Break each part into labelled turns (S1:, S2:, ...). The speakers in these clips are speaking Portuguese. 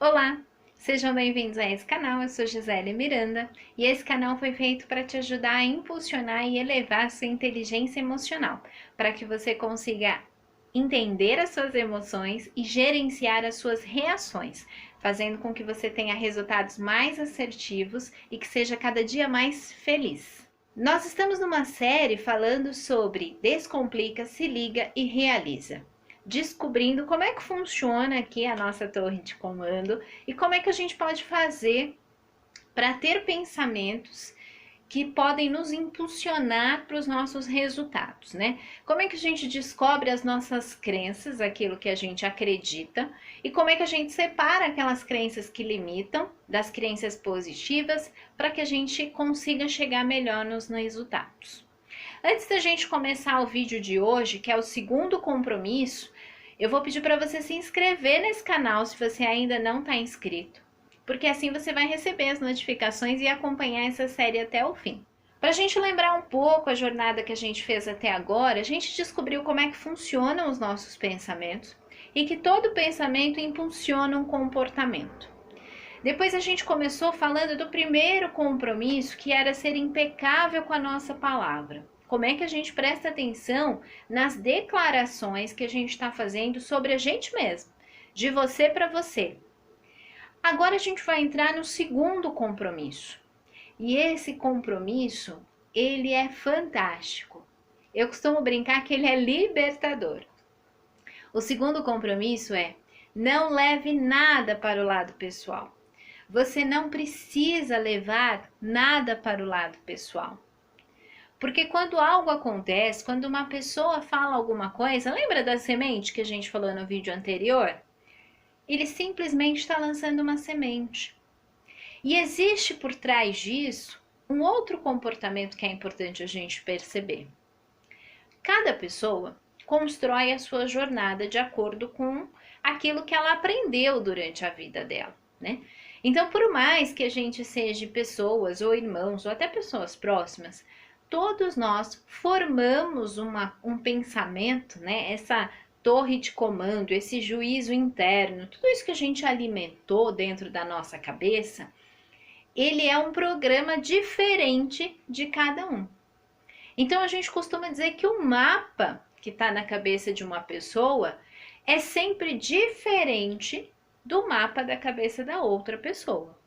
S1: Olá, sejam bem-vindos a esse canal. Eu sou Gisele Miranda e esse canal foi feito para te ajudar a impulsionar e elevar a sua inteligência emocional, para que você consiga entender as suas emoções e gerenciar as suas reações, fazendo com que você tenha resultados mais assertivos e que seja cada dia mais feliz. Nós estamos numa série falando sobre Descomplica, Se Liga e Realiza, descobrindo como é que funciona aqui a nossa torre de comando e como é que a gente pode fazer para ter pensamentos que podem nos impulsionar para os nossos resultados, né? Como é que a gente descobre as nossas crenças, aquilo que a gente acredita, e como é que a gente separa aquelas crenças que limitam das crenças positivas para que a gente consiga chegar melhor nos resultados. Antes da gente começar o vídeo de hoje, que é o segundo compromisso, eu vou pedir para você se inscrever nesse canal se você ainda não está inscrito, porque assim você vai receber as notificações e acompanhar essa série até o fim. Para a gente lembrar um pouco a jornada que a gente fez até agora, a gente descobriu como é que funcionam os nossos pensamentos e que todo pensamento impulsiona um comportamento. Depois a gente começou falando do primeiro compromisso, que era ser impecável com a nossa palavra. Como é que a gente presta atenção nas declarações que a gente está fazendo sobre a gente mesmo, de você para você. Agora a gente vai entrar no segundo compromisso. E esse compromisso, ele é fantástico. Eu costumo brincar que ele é libertador. O segundo compromisso é: não leve nada para o lado pessoal. Você não precisa levar nada para o lado pessoal. Porque quando algo acontece, quando uma pessoa fala alguma coisa, lembra da semente que a gente falou no vídeo anterior? Ele simplesmente está lançando uma semente. E existe por trás disso um outro comportamento que é importante a gente perceber. Cada pessoa constrói a sua jornada de acordo com aquilo que ela aprendeu durante a vida dela, né? Então, por mais que a gente seja pessoas ou irmãos ou até pessoas próximas, todos nós formamos um pensamento, né? Essa torre de comando, esse juízo interno, tudo isso que a gente alimentou dentro da nossa cabeça, ele é um programa diferente de cada um. Então a gente costuma dizer que o mapa que está na cabeça de uma pessoa é sempre diferente do mapa da cabeça da outra pessoa.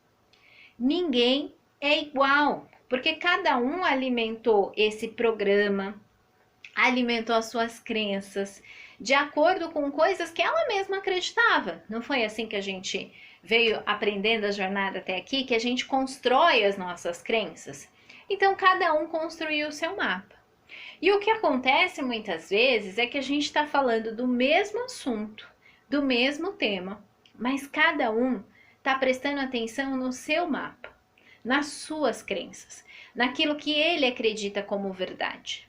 S1: Ninguém é igual, porque cada um alimentou esse programa, alimentou as suas crenças de acordo com coisas que ela mesma acreditava. Não foi assim que a gente veio aprendendo a jornada até aqui, que a gente constrói as nossas crenças? Então cada um construiu o seu mapa. E o que acontece muitas vezes é que a gente está falando do mesmo assunto, do mesmo tema, mas cada um está prestando atenção no seu mapa, nas suas crenças, naquilo que ele acredita como verdade.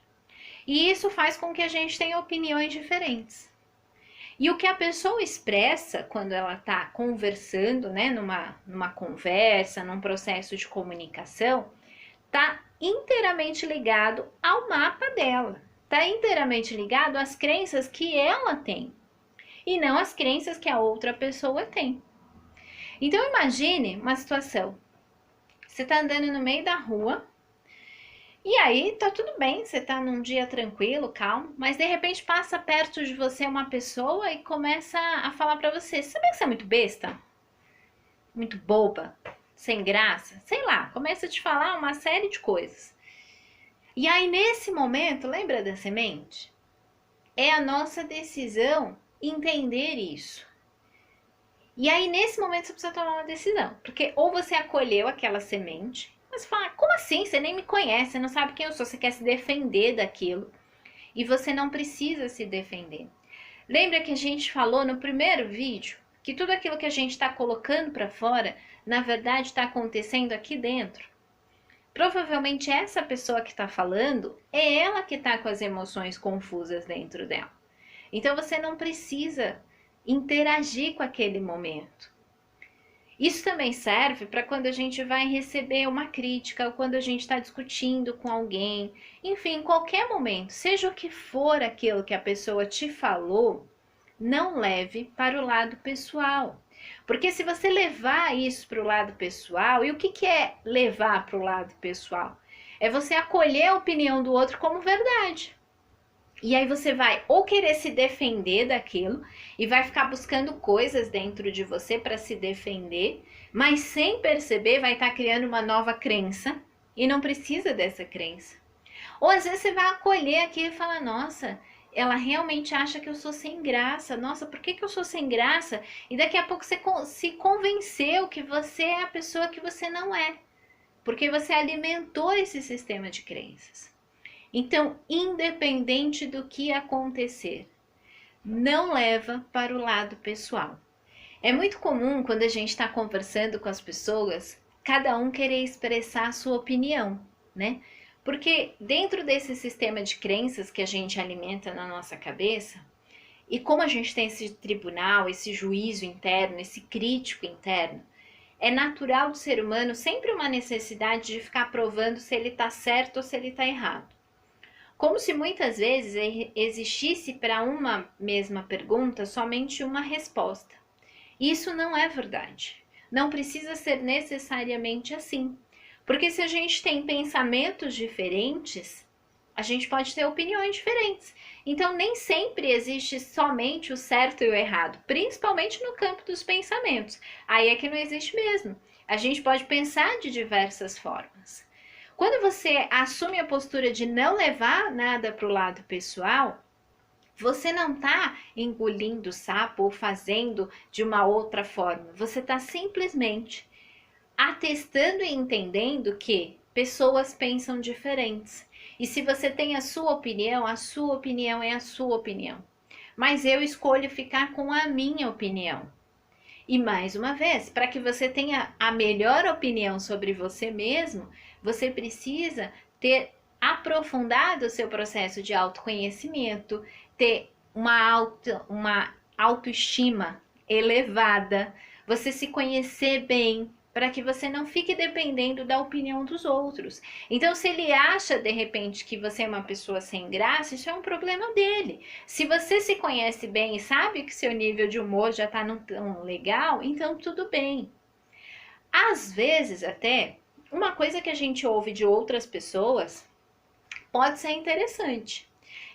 S1: E isso faz com que a gente tenha opiniões diferentes. E o que a pessoa expressa quando ela está conversando, né, numa conversa, num processo de comunicação, está inteiramente ligado ao mapa dela, está inteiramente ligado às crenças que ela tem e não às crenças que a outra pessoa tem. Então imagine uma situação: você está andando no meio da rua e aí tá tudo bem, você tá num dia tranquilo, calmo, mas de repente passa perto de você uma pessoa e começa a falar pra você: sabia que você é muito besta? Muito boba? Sem graça? Sei lá, começa a te falar uma série de coisas. E aí nesse momento, lembra da semente? É a nossa decisão entender isso. E aí nesse momento você precisa tomar uma decisão, porque ou você acolheu aquela semente, mas fala: como assim? Você nem me conhece, você não sabe quem eu sou, você quer se defender daquilo. E você não precisa se defender. Lembra que a gente falou no primeiro vídeo que tudo aquilo que a gente está colocando para fora, na verdade está acontecendo aqui dentro? Provavelmente essa pessoa que está falando é ela que está com as emoções confusas dentro dela. Então você não precisa interagir com aquele momento. Isso também serve para quando a gente vai receber uma crítica ou quando a gente está discutindo com alguém. Enfim, em qualquer momento, seja o que for aquilo que a pessoa te falou, não leve para o lado pessoal. Porque se você levar isso para o lado pessoal, e o que é levar para o lado pessoal? É você acolher a opinião do outro como verdade. E aí você vai ou querer se defender daquilo e vai ficar buscando coisas dentro de você para se defender, mas sem perceber vai estar criando uma nova crença e não precisa dessa crença. Ou às vezes você vai acolher aquilo e falar, nossa, ela realmente acha que eu sou sem graça. Nossa, por que eu sou sem graça? E daqui a pouco você se convenceu que você é a pessoa que você não é. Porque você alimentou esse sistema de crenças. Então, independente do que acontecer, não leva para o lado pessoal. É muito comum quando a gente está conversando com as pessoas, cada um querer expressar a sua opinião, né? Porque dentro desse sistema de crenças que a gente alimenta na nossa cabeça, e como a gente tem esse tribunal, esse juízo interno, esse crítico interno, é natural do ser humano sempre uma necessidade de ficar provando se ele está certo ou se ele está errado. Como se muitas vezes existisse para uma mesma pergunta somente uma resposta. Isso não é verdade. Não precisa ser necessariamente assim. Porque se a gente tem pensamentos diferentes, a gente pode ter opiniões diferentes. Então, nem sempre existe somente o certo e o errado, principalmente no campo dos pensamentos. Aí é que não existe mesmo. A gente pode pensar de diversas formas. Quando você assume a postura de não levar nada para o lado pessoal, você não está engolindo sapo ou fazendo de uma outra forma. Você está simplesmente atestando e entendendo que pessoas pensam diferentes. E se você tem a sua opinião é a sua opinião. Mas eu escolho ficar com a minha opinião. E mais uma vez, para que você tenha a melhor opinião sobre você mesmo, você precisa ter aprofundado o seu processo de autoconhecimento, ter uma autoestima elevada, você se conhecer bem, para que você não fique dependendo da opinião dos outros. Então, se ele acha de repente que você é uma pessoa sem graça, isso é um problema dele. Se você se conhece bem e sabe que seu nível de humor já está não tão legal, então tudo bem. Às vezes, até, uma coisa que a gente ouve de outras pessoas pode ser interessante.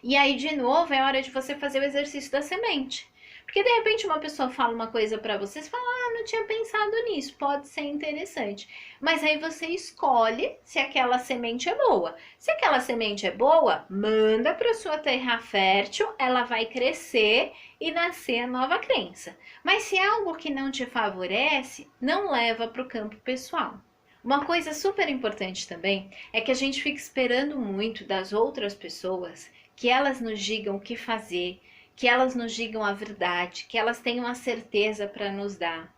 S1: E aí, de novo, é hora de você fazer o exercício da semente. Porque de repente uma pessoa fala uma coisa para você, você fala, não tinha pensado nisso, pode ser interessante. Mas aí você escolhe se aquela semente é boa. Se aquela semente é boa, manda para sua terra fértil, ela vai crescer e nascer a nova crença. Mas se é algo que não te favorece, não leva para o campo pessoal. Uma coisa super importante também é que a gente fica esperando muito das outras pessoas que elas nos digam o que fazer, que elas nos digam a verdade, que elas tenham a certeza para nos dar.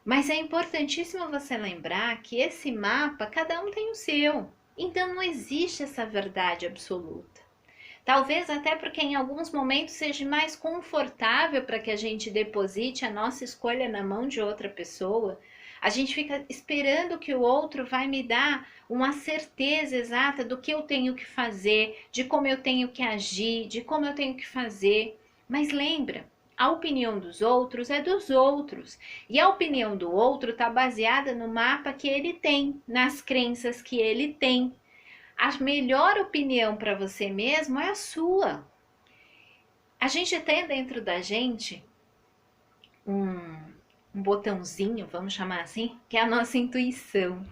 S1: Mas é importantíssimo você lembrar que esse mapa, cada um tem o seu. Então não existe essa verdade absoluta. Talvez até porque em alguns momentos seja mais confortável para que a gente deposite a nossa escolha na mão de outra pessoa. A gente fica esperando que o outro vai me dar uma certeza exata do que eu tenho que fazer, de como eu tenho que agir, de como eu tenho que fazer. Mas lembra, a opinião dos outros é dos outros. E a opinião do outro está baseada no mapa que ele tem, nas crenças que ele tem. A melhor opinião para você mesmo é a sua. A gente tem dentro da gente um botãozinho, vamos chamar assim, que é a nossa intuição.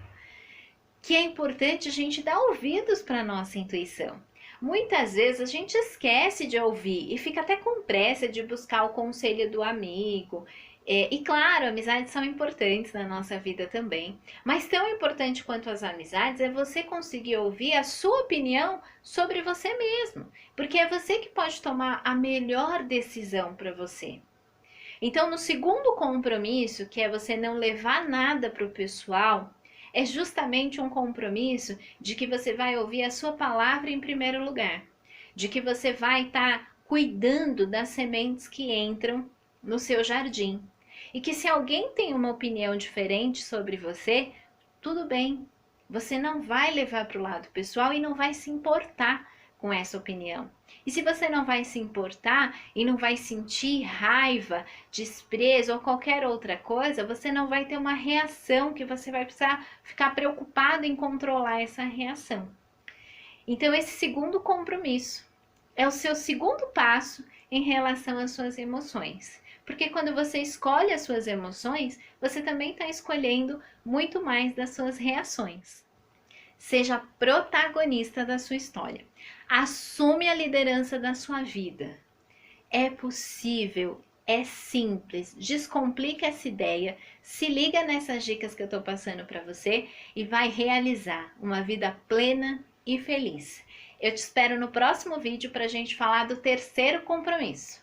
S1: Que é importante a gente dar ouvidos para a nossa intuição. Muitas vezes a gente esquece de ouvir e fica até com pressa de buscar o conselho do amigo. E claro, amizades são importantes na nossa vida também. Mas tão importante quanto as amizades é você conseguir ouvir a sua opinião sobre você mesmo. Porque é você que pode tomar a melhor decisão para você. Então, no segundo compromisso, que é você não levar nada para o pessoal, é justamente um compromisso de que você vai ouvir a sua palavra em primeiro lugar, de que você vai estar cuidando das sementes que entram no seu jardim. E que se alguém tem uma opinião diferente sobre você, tudo bem, você não vai levar para o lado pessoal e não vai se importar com essa opinião. E se você não vai se importar e não vai sentir raiva, desprezo ou qualquer outra coisa, você não vai ter uma reação que você vai precisar ficar preocupado em controlar essa reação. Então, esse segundo compromisso é o seu segundo passo em relação às suas emoções. Porque quando você escolhe as suas emoções, você também está escolhendo muito mais das suas reações. Seja protagonista da sua história. Assume a liderança da sua vida. É possível, é simples. Descomplica essa ideia, se liga nessas dicas que eu estou passando para você e vai realizar uma vida plena e feliz. Eu te espero no próximo vídeo para a gente falar do terceiro compromisso.